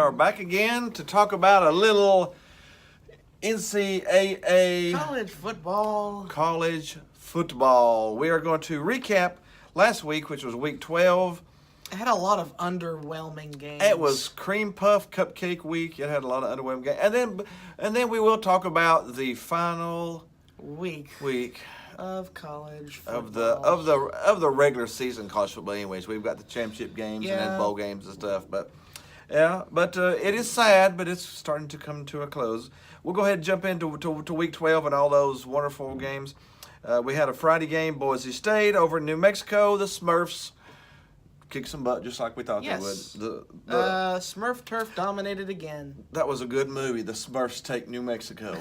are back again to talk about a little NCAA College football. We are going to recap last week, which was week 12. It had a lot of underwhelming games. It was cream puff cupcake week. It had a lot of underwhelming games. And then we will talk about the final week of college football. of the regular season college football. Anyways, we've got the championship games and then bowl games and stuff. But it is sad, but it's starting to come to a close. We'll go ahead and jump into week 12 and all those wonderful games. We had a Friday game, Boise State over in New Mexico. The Smurfs kicked some butt just like we thought they would. Smurf turf dominated again. That was a good movie. The Smurfs take New Mexico.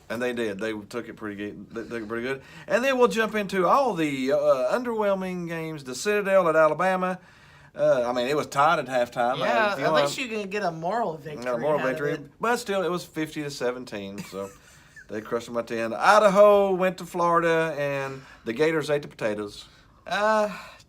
And they did. They took it pretty good. They took it pretty good. And then we'll jump into all the underwhelming games. The Citadel at Alabama. It was tied at halftime. Yeah, at least you can get a moral victory. A moral victory. But still, it was 50-17. So they crushed them by 10. Idaho went to Florida, and the Gators ate the potatoes.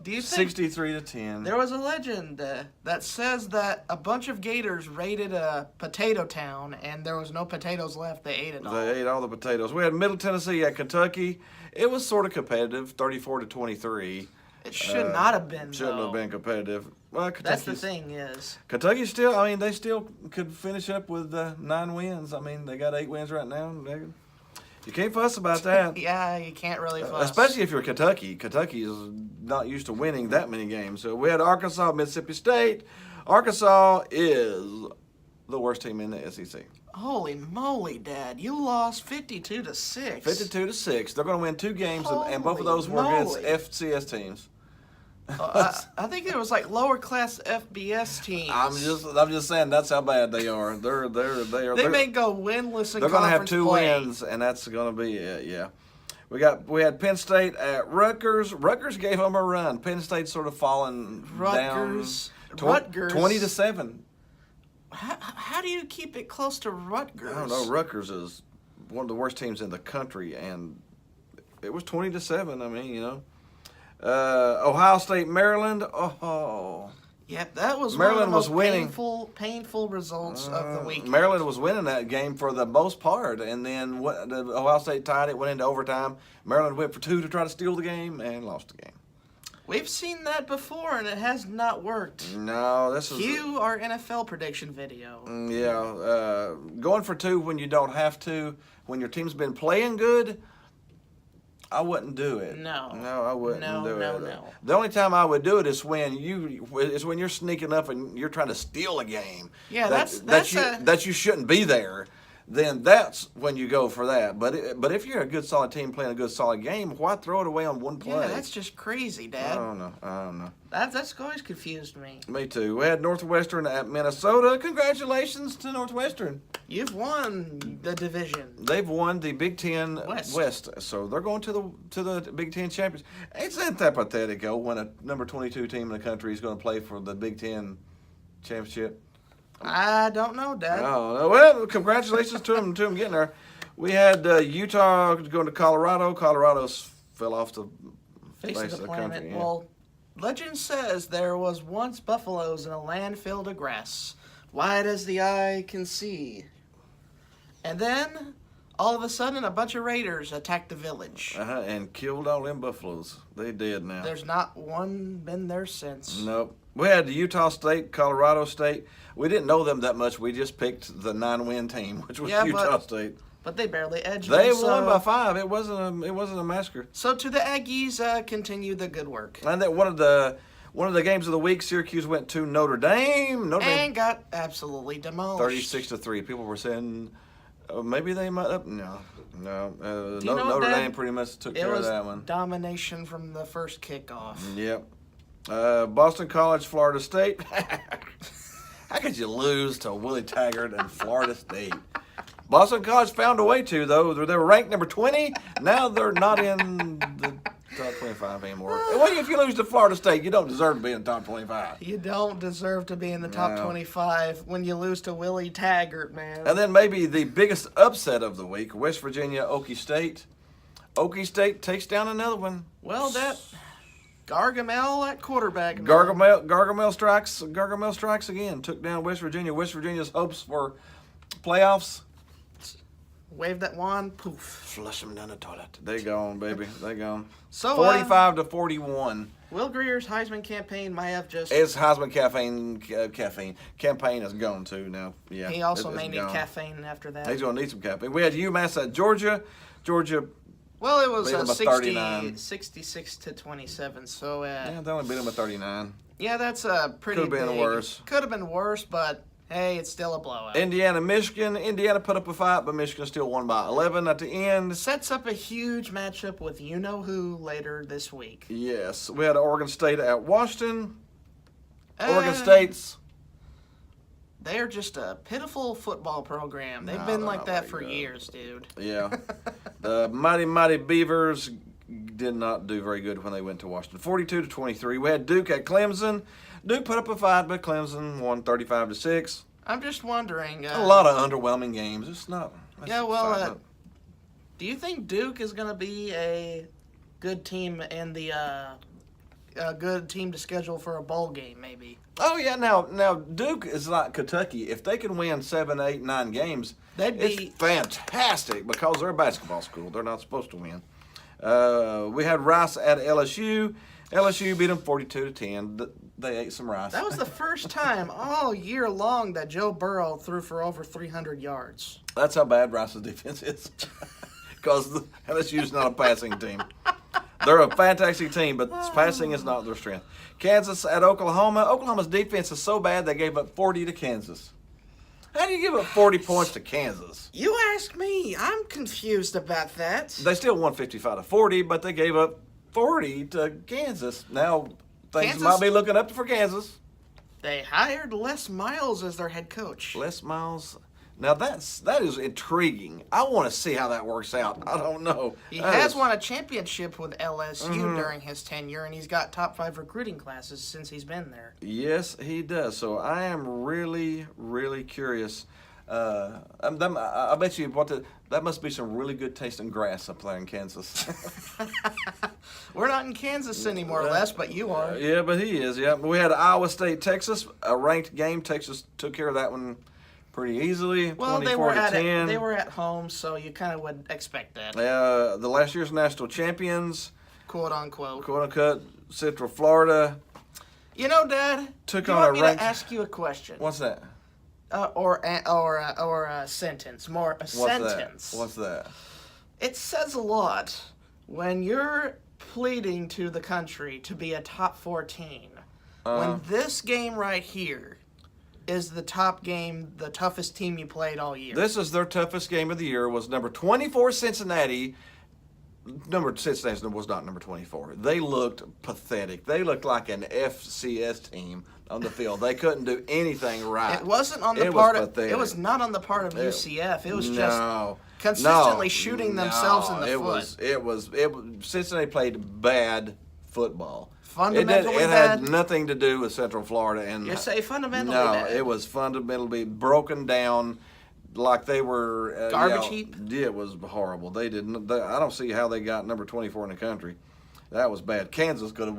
Do you think 63-10? There was a legend that says that a bunch of Gators raided a potato town, and there was no potatoes left. They ate it all. They ate all the potatoes. We had Middle Tennessee at Kentucky. It was sort of competitive, 34-23. It should not have been. Shouldn't have been competitive. Well, that's the thing is. Kentucky still. They still could finish up with 9 wins. They got 8 wins right now. You can't fuss about that. Yeah, you can't really fuss. Especially if you're Kentucky. Kentucky is not used to winning that many games. So we had Arkansas, Mississippi State. Arkansas is the worst team in the SEC. Holy moly, Dad. You lost 52-6. 52-6. They're going to win 2 games, and both of those were against FCS teams. I think it was like lower class FBS teams. I'm just saying that's how bad they are. They may go winless in they're conference gonna have 2 play. wins, and that's gonna be it. Yeah, we had Penn State at Rutgers. Rutgers gave them a run. Penn State sort of falling down. Rutgers 20-7. How do you keep it close to Rutgers? I don't know. Rutgers is one of the worst teams in the country, and it was 20-7. Ohio State, Maryland. Oh. Yep, that was Maryland one of the most winning. painful results of the week. Maryland was winning that game for the most part, and then Ohio State tied it, went into overtime. Maryland went for 2 to try to steal the game and lost the game. We've seen that before, and it has not worked. No, this is... Cue our NFL prediction video. Going for 2 when you don't have to, when your team's been playing good, I wouldn't do it. No, I wouldn't do it. No. The only time I would do it is when you're sneaking up and you're trying to steal a game. Yeah, that you shouldn't be there. Then that's when you go for that. But if you're a good solid team playing a good solid game, why throw it away on one play? Yeah, that's just crazy, Dad. I don't know. That's always confused me. Me too. We had Northwestern at Minnesota. Congratulations to Northwestern. You've won the division. They've won the Big Ten West, so they're going to the Big Ten champions. Isn't that pathetic, when a number 22 team in the country is going to play for the Big Ten championship? I don't know, Dad. Oh, well, congratulations to them getting there. We had Utah going to Colorado. Colorado fell off the face of the planet. Country. Yeah. Well, legend says there was once buffaloes in a land filled of grass, wide as the eye can see. And then, all of a sudden, a bunch of raiders attacked the village. And killed all them buffaloes. They did now. There's not one been there since. Nope. We had Utah State, Colorado State. We didn't know them that much. We just picked the 9-win team, which was Utah State. But they barely edged them. They won by 5. It wasn't a massacre. So to the Aggies, continue the good work. And that one of the games of the week, Syracuse went to Notre Dame. And got absolutely demolished. 36-3. People were saying maybe they might up. No. Notre Dame pretty much took care of that one. Domination from the first kickoff. Yep. Boston College, Florida State. How could you lose to Willie Taggart and Florida State? Boston College found a way to, though. They were ranked number 20. Now they're not in the top 25 anymore. Well, if you lose to Florida State, you don't deserve to be in the top 25. You don't deserve to be in the top 25 when you lose to Willie Taggart, man. And then maybe the biggest upset of the week, West Virginia, Okie State. Okie State takes down another one. Well, Gargamel at quarterback. Gargamel strikes again. Took down West Virginia. West Virginia's hopes for playoffs. Wave that wand, poof. Flush them down the toilet. They gone, baby. They gone. So 45-41. Will Greer's Heisman campaign might have just. His Heisman campaign is gone too now. Yeah. He also may need gone. caffeine after that. He's gonna need some caffeine. We had UMass at Georgia. Georgia. Well, it was beat them by 66 to 27. So Yeah, they only beat them by 39. yeah, that's a pretty. Could have been worse. Could have been worse, but hey, it's still a blowout. Indiana, Michigan. Indiana put up a fight, but Michigan still won by 11 at the end. Sets up a huge matchup with you know who later this week. Yes, we had Oregon State at Washington. Oregon State's. They're just a pitiful football program. They've No, been they're like not that very for good. years, dude. Yeah. The mighty Beavers did not do very good when they went to Washington. 42-23. We had Duke at Clemson. Duke put up a fight, but Clemson won 35-6. I'm just wondering. A lot of underwhelming games. It's not. Yeah, well, do you think Duke is going to be a good team in the a good team to schedule for a bowl game, maybe? Oh yeah, now Duke is like Kentucky. If they can win 7, 8, 9 games, it's fantastic because they're a basketball school. They're not supposed to win. We had Rice at LSU. LSU beat them 42-10. They ate some rice. That was the first time all year long that Joe Burrow threw for over 300 yards. That's how bad Rice's defense is. Because LSU's not a passing team. They're a fantastic team, but passing is not their strength. Kansas at Oklahoma. Oklahoma's defense is so bad they gave up 40 to Kansas. How do you give up 40 points to Kansas? You ask me. I'm confused about that. They still won 55-40, but they gave up 40 to Kansas. Now things might be looking up for Kansas. They hired Les Miles as their head coach. Les Miles. Now that is intriguing. I want to see how that works out. I don't know. He has won a championship with LSU during his tenure, and he's got top 5 recruiting classes since he's been there. Yes, he does. So I am really, really curious. I bet you that must be some really good tasting grass up there in Kansas. We're not in Kansas anymore, Les, but you are. Yeah, but he is. Yeah, we had Iowa State, Texas, a ranked game. Texas took care of that one pretty easily. Well, 24-10. they were at home, so you kind of would expect that. The last year's national champions, Quote unquote. quote unquote, Central Florida. You know, Dad, Took do you on want a me ranked- to ask you a question? What's that? Or a sentence. More a sentence. What's that? It says a lot when you're pleading to the country to be a top 14. When this game right here is the top game, the toughest team you played all year. This is their toughest game of the year. Was number 24 Cincinnati. Cincinnati was not number 24. They looked pathetic. They looked like an FCS team on the field. They couldn't do anything right. It wasn't on the It part was of. pathetic. It was not on the part of UCF. It was just No. consistently shooting themselves in the foot. It was Cincinnati played bad football. Fundamentally it bad? had nothing to do with Central Florida. And You say fundamentally no, bad. it was fundamentally broken down, like they were Garbage heap? Yeah, it was horrible. They didn't. I don't see how they got number 24 in the country. That was bad. Kansas could have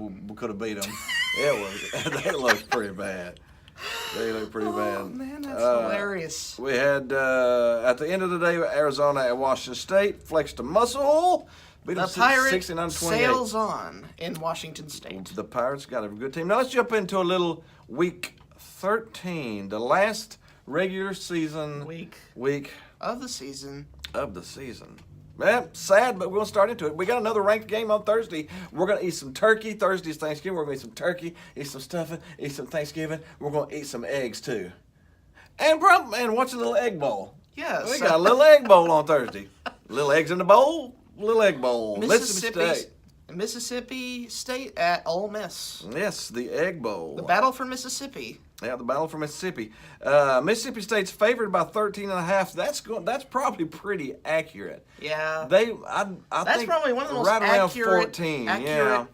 beat them. They looked pretty bad. They looked pretty bad. Oh man, that's hilarious. We had at the end of the day, Arizona at Washington State flexed a muscle. Beat The them Pirates 69-28. sails on in Washington State. The Pirates got a good team. Now let's jump into a little week 13, the last regular season week Of the season. of the season. Man, sad, but we're going to start into it. We got another ranked game on Thursday. We're going to eat some turkey. Thursday's Thanksgiving. We're going to eat some turkey, eat some stuffing, eat some Thanksgiving. We're going to eat some eggs, too. And watch a little egg bowl. Yes. We got a little egg bowl on Thursday. Little eggs in the bowl, little egg bowl. Mississippi State at Ole Miss. Yes, the Egg Bowl. The battle for Mississippi. Yeah, the battle for Mississippi. Mississippi State's favored by 13.5. That's probably pretty accurate. Yeah. I That's think probably one of the most right around accurate. 14. That's one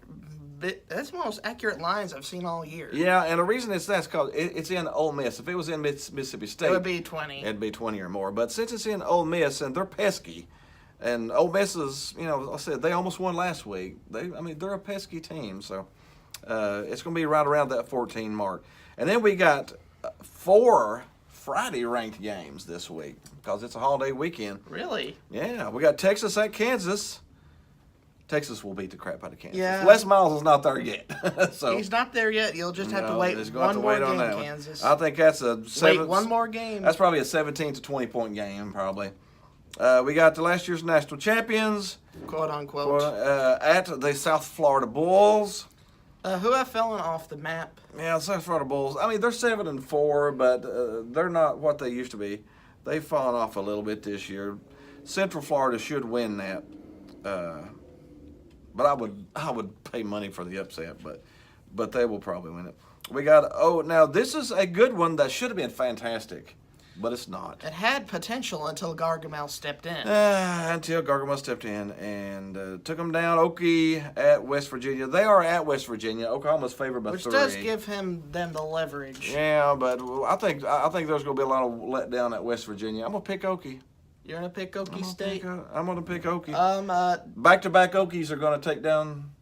of the most accurate lines I've seen all year. Yeah, and the reason it's that's because it's in Ole Miss. If it was in Mississippi State, It would be 20. It'd be 20 or more. But since it's in Ole Miss and they're pesky, and Ole Miss is, I said they almost won last week. They're a pesky team. So It's going to be right around that 14 mark. And then we got 4 Friday ranked games this week because it's a holiday weekend. Really? Yeah, we got Texas at Kansas. Texas will beat the crap out of Kansas. Yeah. Les Miles is not there yet. So He's not there yet. You'll just have to no, wait just gonna have one to wait more on game, that one. Kansas. I think that's a Wait, one more game. That's probably a 17 to 20 point game, probably. We got the last year's national champions Quote unquote. at the South Florida Bulls. Who have fallen off the map? Yeah, the South Florida Bulls. I mean, they're 7-4, but they're not what they used to be. They've fallen off a little bit this year. Central Florida should win that. But I would pay money for the upset, but they will probably win it. We got now this is a good one that should have been fantastic, but it's not. It had potential until Gargamel stepped in. Until Gargamel stepped in and took them down. Okie at West Virginia. They are at West Virginia. Oklahoma's favored by Which 3. does give them the leverage. Yeah, but I think there's going to be a lot of letdown at West Virginia. I'm gonna pick Okie. You're gonna pick Okie State. I'm gonna pick Okie. Back-to-back Okies are gonna take down.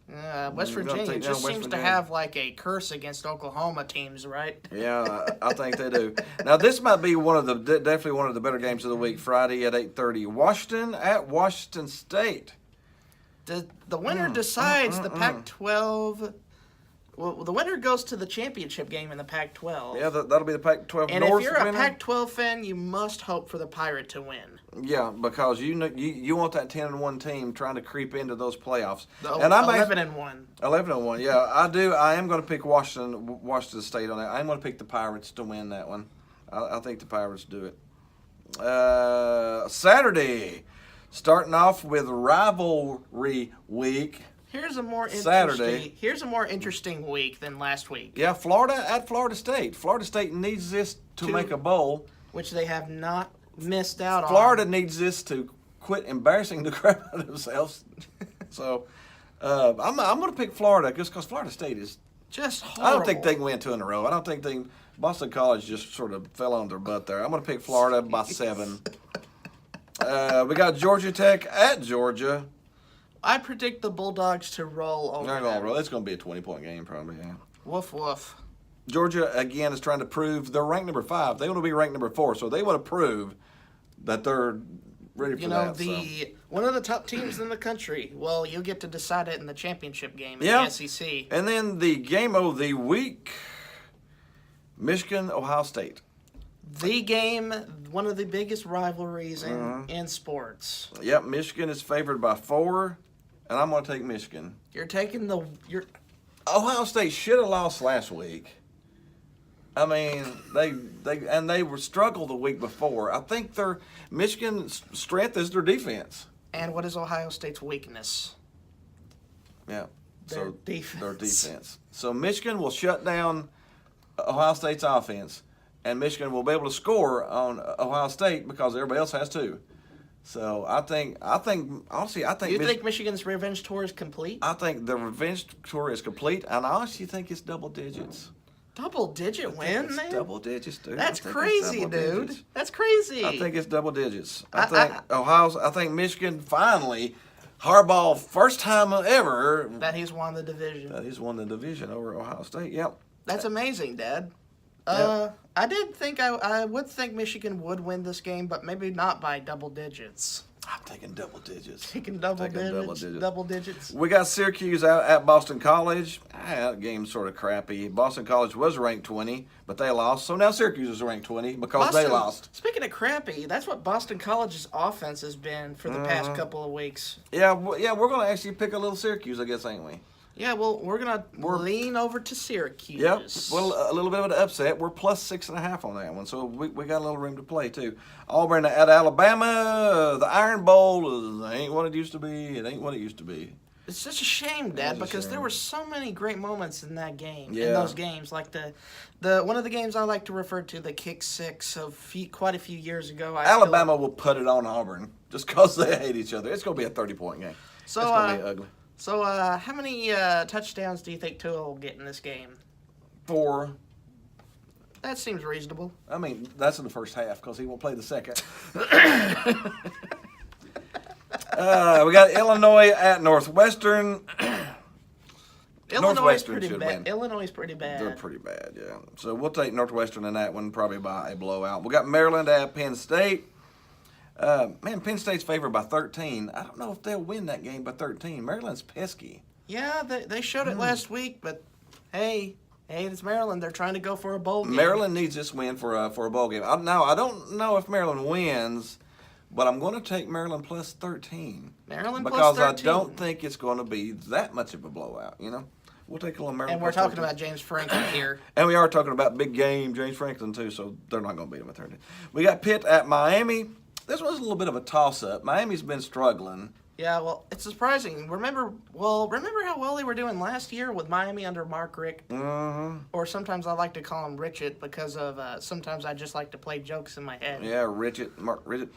West We're gonna Virginia take just down West seems to Virginia. have like a curse against Oklahoma teams, right? Yeah, I think they do. Now this might be definitely one of the better games of the week. Friday at 8:30, Washington at Washington State. The winner decides the Pac-12. Well, the winner goes to the championship game in the Pac-12. Yeah, that'll be the Pac-12 And North if you're a winner. Pac-12 fan, you must hope for the Pirate to win. Yeah, because you want that 10-1 team trying to creep into those playoffs. And I'm 11-1. 11-1. Yeah, I do. I am going to pick Washington State on that. I'm going to pick the Pirates to win that one. I think the Pirates do it. Saturday, starting off with rivalry week. Here's a more Saturday. interesting week than last week. Yeah, Florida at Florida State. Florida State needs this to make a bowl. Which they have not missed out on. Florida needs this to quit embarrassing the crap out of themselves. So I'm going to pick Florida just because Florida State is just horrible. I don't think they can win 2 in a row. I don't think Boston College just sort of fell on their butt there. I'm going to pick Florida by 7. We got Georgia Tech at Georgia. I predict the Bulldogs to roll over. They're going to roll. It's going to be a 20-point game probably, yeah. Woof, woof. Georgia, again, is trying to prove they're ranked number 5. They want to be ranked number 4, so they want to prove that they're ready for that. One of the top teams in the country. Well, you'll get to decide it in the championship game in Yeah. the SEC. And then the game of the week, Michigan, Ohio State. The game, one of the biggest rivalries in sports. Yep, Michigan is favored by 4, and I'm going to take Michigan. You're taking Ohio State should have lost last week. I mean, they were struggled the week before. I think Michigan's strength is their defense. And what is Ohio State's weakness? Yeah. Their So defense. Their defense. So Michigan will shut down Ohio State's offense, and Michigan will be able to score on Ohio State because everybody else has to. So I think honestly, You think Michigan's revenge tour is complete? I think the revenge tour is complete, and I honestly think it's double digits. Double-digit win, It's man? double digits, dude. That's I think it's crazy, double dude. digits. That's crazy. I think it's double digits. I think Michigan finally, Harbaugh, first time ever that he's won the division. that he's won the division over Ohio State. Yep. That's amazing, Dad. I did think I would think Michigan would win this game, but maybe not by double digits. I'm taking double digits. Taking double digits. We got Syracuse out at Boston College. That game's sort of crappy. Boston College was ranked 20, but they lost. So now Syracuse is ranked 20 because they lost. Speaking of crappy, that's what Boston College's offense has been for the past couple of weeks. Yeah, we're going to actually pick a little Syracuse, I guess, ain't we? Yeah, well, we're going to lean over to Syracuse. Yep. Well, a little bit of an upset. We're plus 6.5 on that one, so we got a little room to play too. Auburn at Alabama. The Iron Bowl ain't what it used to be. It ain't what it used to be. It's such a shame, Dad, It's a because shame. there were so many great moments in that game. In Yeah. those games, like the one of the games I like to refer to, the kick six of quite a few years ago. Alabama will put it on Auburn just because they hate each other. It's going to be a 30-point game. So, it's going to be ugly. So, how many touchdowns do you think Tua will get in this game? 4. That seems reasonable. I mean, that's in the first half because he won't play the second. We got Illinois at Northwestern. Illinois is Northwestern pretty should bad. win. Illinois is pretty bad. They're pretty bad, yeah. So we'll take Northwestern in that one, probably by a blowout. We got Maryland at Penn State. Man, Penn State's favored by 13. I don't know if they'll win that game by 13. Maryland's pesky. Yeah, they showed it last week, but hey, it's Maryland. They're trying to go for a bowl game. Maryland needs this win for a bowl game. I don't know if Maryland wins, but I'm going to take Maryland plus 13. Maryland because plus 13. I don't think it's going to be that much of a blowout. We'll take a little Maryland. And we're plus talking 13. about James Franklin here. And we are talking about big game James Franklin too, so they're not going to beat them at 13. We got Pitt at Miami. This was a little bit of a toss-up. Miami's been struggling. Yeah, well, it's surprising. Remember how well they were doing last year with Miami under Mark Richt? Mm-hmm. Or sometimes I like to call him Richard because of sometimes I just like to play jokes in my head. Yeah, Mark Richard.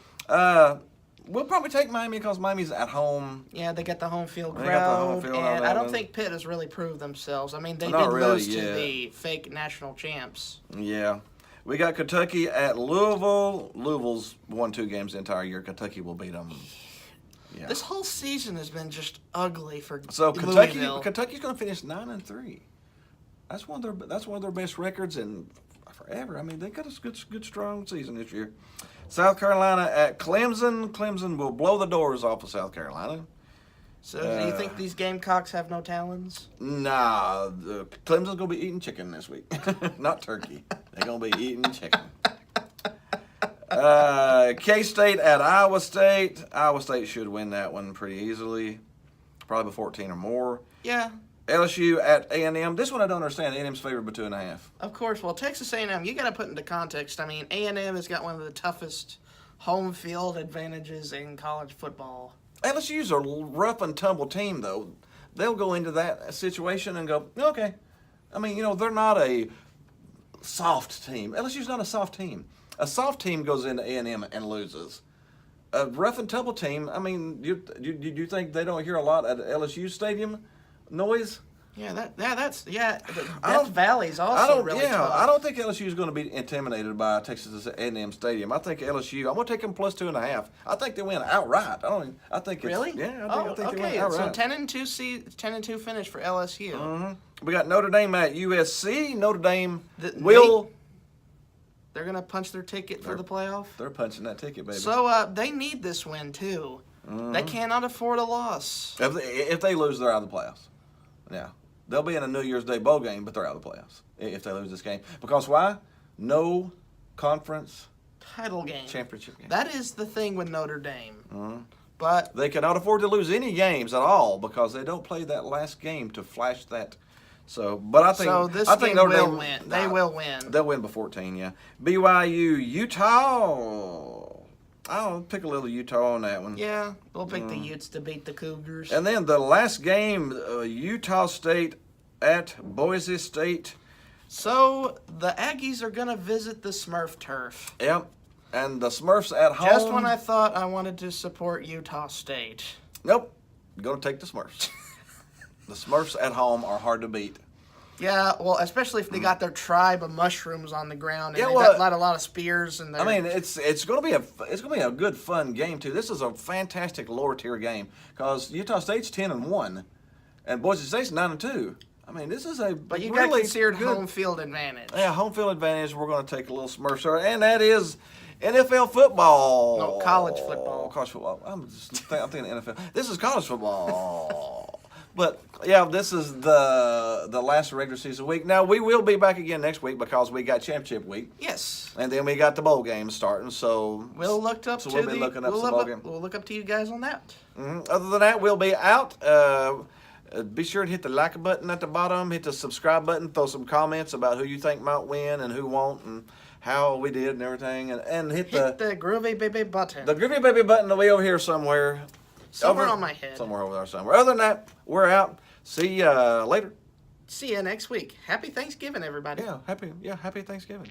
We'll probably take Miami because Miami's at home. Yeah, they got the home field They got the home crowd, field and out I don't there. think Pitt has really proved themselves. I mean, they Not did really lose to yet. the fake national champs. Yeah. We got Kentucky at Louisville. Louisville's won 2 games the entire year. Kentucky will beat them. Yeah. This whole season has been just ugly for So Louisville. Kentucky's going to finish 9-3. That's one of their best records in forever. I mean, they got a good strong season this year. South Carolina at Clemson. Clemson will blow the doors off of South Carolina. So do you think these Gamecocks have no talons? Nah, Clemson's gonna be eating chicken this week, not turkey. They're gonna be eating chicken. K-State at Iowa State. Iowa State should win that one pretty easily, probably by 14 or more. Yeah, LSU at A&M. This one I don't understand. A&M's favored by 2.5. of course. Well, Texas A&M, you got to put into context. I mean, A&M has got one of the toughest home field advantages in college football. LSU's a rough and tumble team, though. They'll go into that situation and go, okay. I mean, they're not a soft team. LSU's not a soft team. A soft team goes into A&M and loses. A rough and tumble team, I mean, you think they don't hear a lot at LSU Stadium noise? That's Valley's also really tough. I don't think LSU is going to be intimidated by Texas A&M Stadium. I think LSU. I'm going to take them plus 2.5. I think they win outright. I think it's, Really? Yeah. I think they win okay. outright. So 10-2 finish for LSU. Mm-hmm. We got Notre Dame at USC. Notre Dame They're gonna punch their ticket for the playoff. They're punching that ticket, baby. So they need this win too. Mm-hmm. They cannot afford a loss. If they lose, they're out of the playoffs. Yeah. They'll be in a New Year's Day bowl game, but they're out of the playoffs if they lose this game. Because why? No conference Title game. championship game. That is the thing with Notre Dame. Mm-hmm. But They cannot afford to lose any games at all because they don't play that last game to flash that. So, but I think this I think game Notre will Dame, win. They will win. They'll win by 14. Yeah. BYU, Utah. I'll pick a little Utah on that one. Yeah, we'll pick the Utes to beat the Cougars. And then the last game, Utah State at Boise State. So the Aggies are gonna visit the Smurf turf. Yep. And the Smurfs at home. Just when I thought I wanted to support Utah State. Nope. Gonna take the Smurfs. The Smurfs at home are hard to beat. Yeah, well, especially if they got their tribe of mushrooms on the ground and Yeah, they well, got a lot of spears and I mean, it's gonna be a good fun game too. This is a fantastic lower tier game because Utah State's 10-1, and Boise State's 9-2. I mean, this is a But you really got considered good home field advantage. Yeah, home field advantage. We're going to take a little Smurfs, and that is NFL football. No, college football. College football. I'm thinking NFL. This is college football. But yeah, this is the last regular season week. Now we will be back again next week because we got championship week, Yes. and then we got the bowl games starting. So We'll look up So to we'll be looking up some bowl game. We'll look up to you guys on that. Other than that, we'll be out. Be sure to hit the like button at the bottom, hit the subscribe button, throw some comments about who you think might win and who won't, and how we did and everything, and hit the groovy baby button. the groovy baby button will be over here somewhere. Somewhere on my head. Somewhere over there somewhere. Other than that, we're out. See ya later. See you next week. Happy Thanksgiving, everybody. Yeah, happy Thanksgiving.